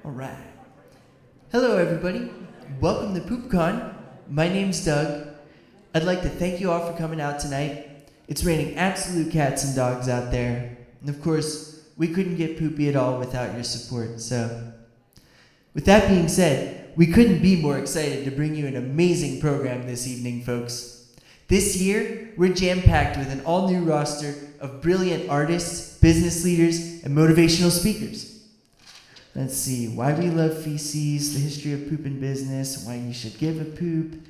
Alright. Hello everybody. Welcome to Poopcon. My name's Doug. I'd like to thank you all for coming out tonight. It's raining absolute cats and dogs out there. And of course, we couldn't get poopy at all without your support, so. With that being said, we couldn't be more excited to bring you an amazing program this evening, folks. This year, we're jam-packed with an all-new roster of brilliant artists, business leaders, and motivational speakers. Let's see, why we love feces, the history of poop in business, why you should give a poop,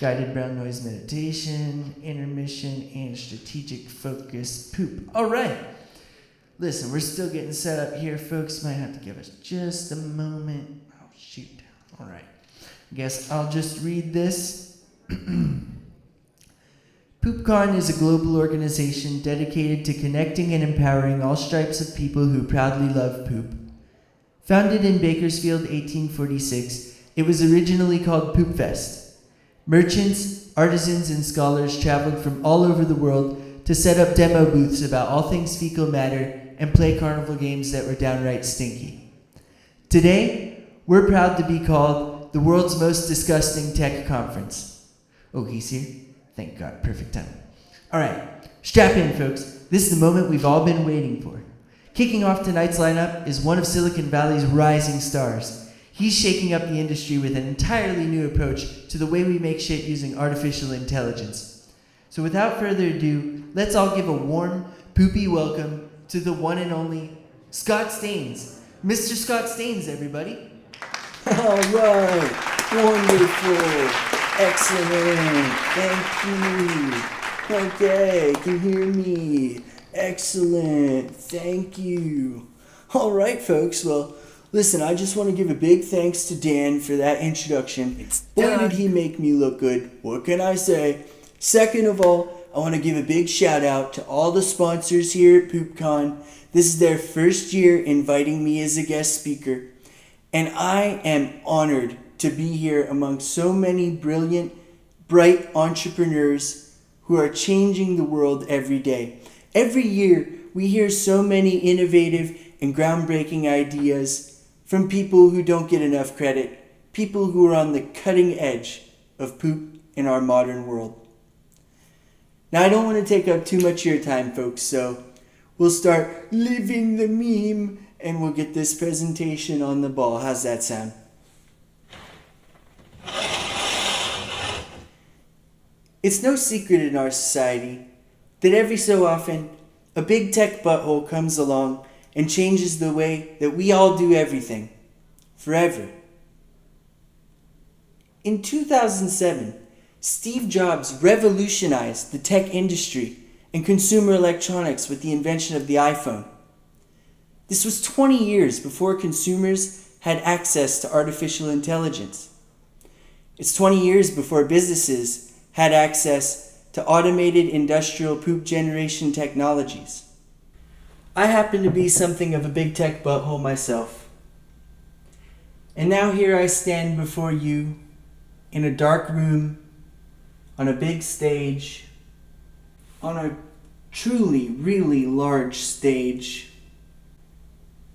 guided brown noise meditation, intermission, and strategic focus poop. All right. Listen, we're still getting set up here, folks. Might have to give us just a moment. Oh, shoot. All right. I guess I'll just read this. Poopcon is a global organization dedicated to connecting and empowering all stripes of people who proudly love poop. Founded in Bakersfield, 1846, it was originally called Poop Fest. Merchants, artisans, and scholars traveled from all over the world to set up demo booths about all things fecal matter and play carnival games that were downright stinky. Today, we're proud to be called the world's most disgusting tech conference. Oh, he's here? Thank God, perfect time. All right, strap in, folks. This is the moment we've all been waiting for. Kicking off tonight's lineup is one of Silicon Valley's rising stars. He's shaking up the industry with an entirely new approach to the way we make shit using artificial intelligence. So without further ado, let's all give a warm, poopy welcome to the one and only Scott Staines. Mr. Scott Staines, everybody. All right, wonderful, excellent, thank you. Okay, can you hear me? Excellent, thank you. All right, folks, well, listen, I just want to give a big thanks to Dan for that introduction. Boy, did he make me look good. What can I say? Second of all, I want to give a big shout out to all the sponsors here at PoopCon. This is their first year inviting me as a guest speaker. And I am honored to be here among so many brilliant, bright entrepreneurs who are changing the world every day. Every year, we hear so many innovative and groundbreaking ideas from people who don't get enough credit, people who are on the cutting edge of poop in our modern world. Now, I don't want to take up too much of your time, folks, so we'll start living the meme and we'll get this presentation on the ball. How's that sound? It's no secret in our society that every so often a big tech butthole comes along and changes the way that we all do everything, forever. In 2007, Steve Jobs revolutionized the tech industry and consumer electronics with the invention of the iPhone. This was 20 years before consumers had access to artificial intelligence. It's 20 years before businesses had access to automated industrial poop generation technologies. I happen to be something of a big tech butthole myself. And now here I stand before you in a dark room, on a big stage, on a truly, really large stage,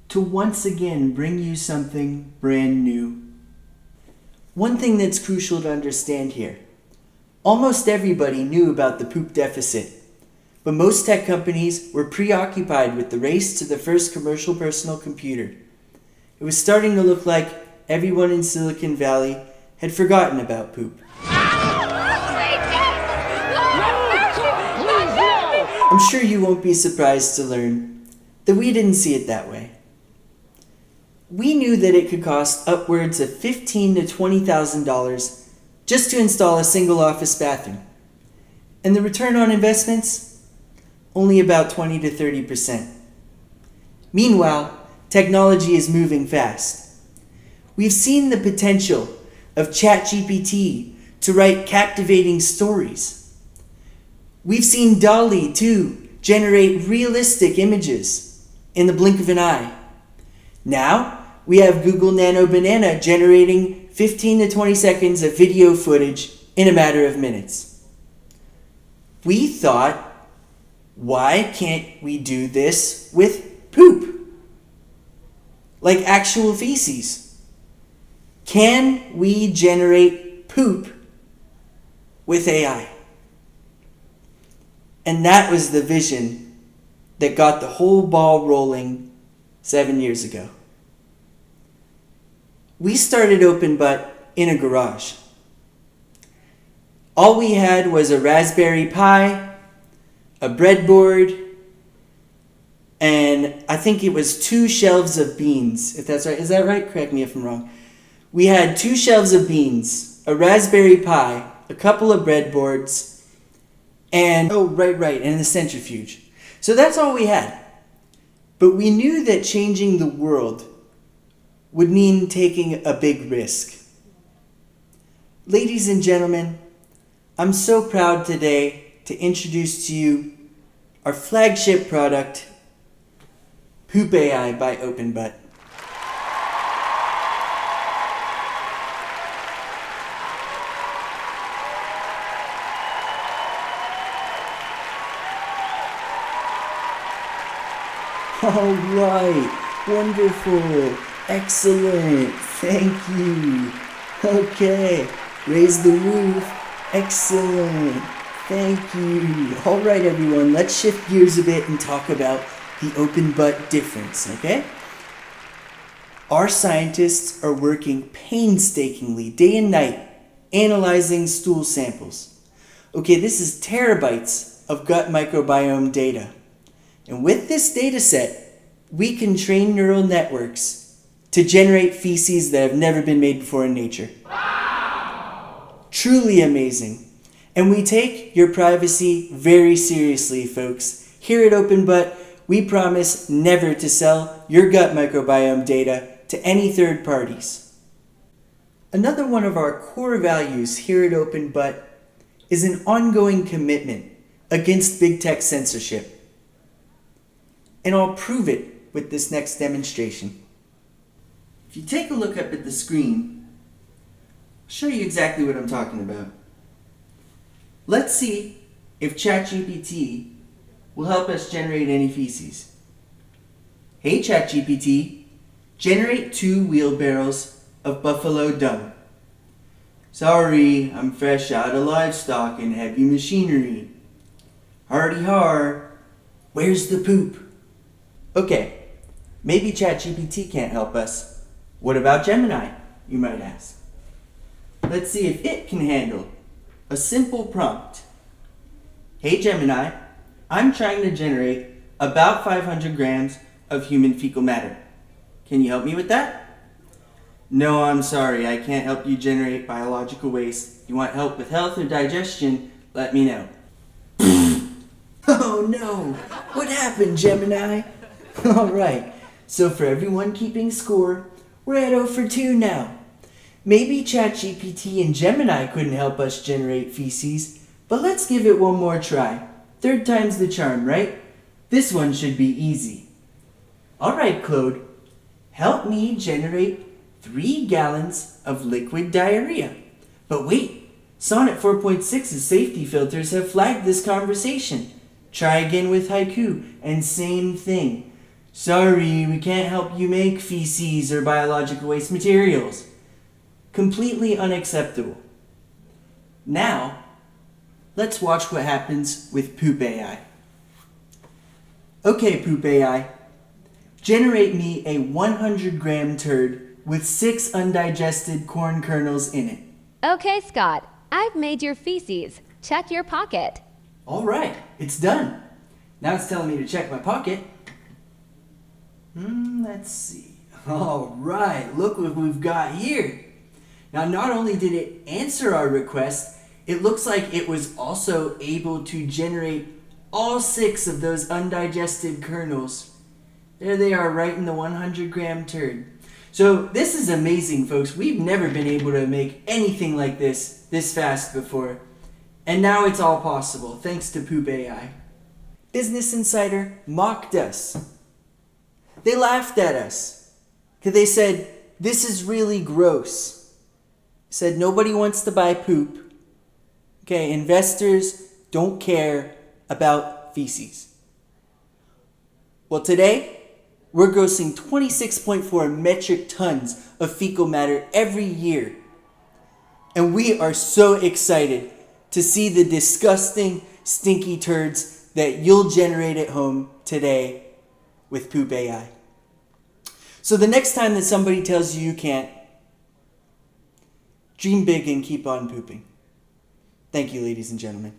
to once again bring you something brand new. One thing that's crucial to understand here. Almost everybody knew about the poop deficit, but most tech companies were preoccupied with the race to the first commercial personal computer. It was starting to look like everyone in Silicon Valley had forgotten about poop. I'm sure you won't be surprised to learn that we didn't see it that way. We knew that it could cost upwards of $15,000 to $20,000 just to install a single office bathroom. And the return on investments? Only about 20 to 30%. Meanwhile, technology is moving fast. We've seen the potential of ChatGPT to write captivating stories. We've seen DALL-E 2 generate realistic images in the blink of an eye. Now, we have Google Nano Banana generating 15 to 20 seconds of video footage in a matter of minutes. We thought, why can't we do this with poop? like actual feces. Can we generate poop with AI? And that was the vision that got the whole ball rolling 7 years ago. We started OpenButt in a garage. All we had was a Raspberry Pi, a breadboard, and I think it was 2 shelves of beans, if that's right. Is that right? Correct me if I'm wrong. We had 2 shelves of beans, a Raspberry Pi, a couple of breadboards, and, and a centrifuge. So that's all we had. But we knew that changing the world would mean taking a big risk. Ladies and gentlemen, I'm so proud today to introduce to you our flagship product, PoopAI by OpenButt. All right, wonderful, excellent, thank you. Okay, raise the roof, excellent, thank you. All right, everyone, let's shift gears a bit and talk about the OpenButt difference, okay? Our scientists are working painstakingly, day and night, analyzing stool samples. Okay, this is terabytes of gut microbiome data. And with this data set, we can train neural networks to generate feces that have never been made before in nature. Wow! Truly amazing. And we take your privacy very seriously, folks. Here at OpenButt, we promise never to sell your gut microbiome data to any third parties. Another one of our core values here at OpenButt is an ongoing commitment against big tech censorship. And I'll prove it with this next demonstration. If you take a look up at the screen, I'll show you exactly what I'm talking about. Let's see if ChatGPT will help us generate any feces. Hey ChatGPT, generate 2 wheelbarrows of buffalo dung. Sorry, I'm fresh out of livestock and heavy machinery. Hardy har, where's the poop? Okay, maybe ChatGPT can't help us. What about Gemini, you might ask? Let's see if it can handle a simple prompt. Hey Gemini, I'm trying to generate about 500 grams of human fecal matter. Can you help me with that? No, I'm sorry, I can't help you generate biological waste. You want help with health or digestion? Let me know. Oh no, what happened, Gemini? Alright, so for everyone keeping score, we're at 0 for 2 now. Maybe ChatGPT and Gemini couldn't help us generate feces, but let's give it one more try. 3rd time's the charm, right? This one should be easy. Alright, Claude, help me generate 3 gallons of liquid diarrhea. But wait, Sonnet 4.6's safety filters have flagged this conversation. Try again with haiku, and same thing. Sorry, we can't help you make feces or biological waste materials. Completely unacceptable. Now, let's watch what happens with PoopAI. Okay, PoopAI, generate me a 100-gram turd with 6 undigested corn kernels in it. Okay, Scott, I've made your feces. Check your pocket. All right, it's done. Now it's telling me to check my pocket. Let's see. All right, look what we've got here. Now, not only did it answer our request, it looks like it was also able to generate all 6 of those undigested kernels. There they are, right in the 100-gram turd. So this is amazing, folks. We've never been able to make anything like this fast before. And now it's all possible, thanks to PoopAI. Business Insider mocked us. They laughed at us. Because they said, this is really gross. Said nobody wants to buy poop. Okay, investors don't care about feces. Well, today, we're grossing 26.4 metric tons of fecal matter every year. And we are so excited to see the disgusting, stinky turds that you'll generate at home today with PoopAI. So the next time that somebody tells you you can't, dream big and keep on pooping. Thank you, ladies and gentlemen.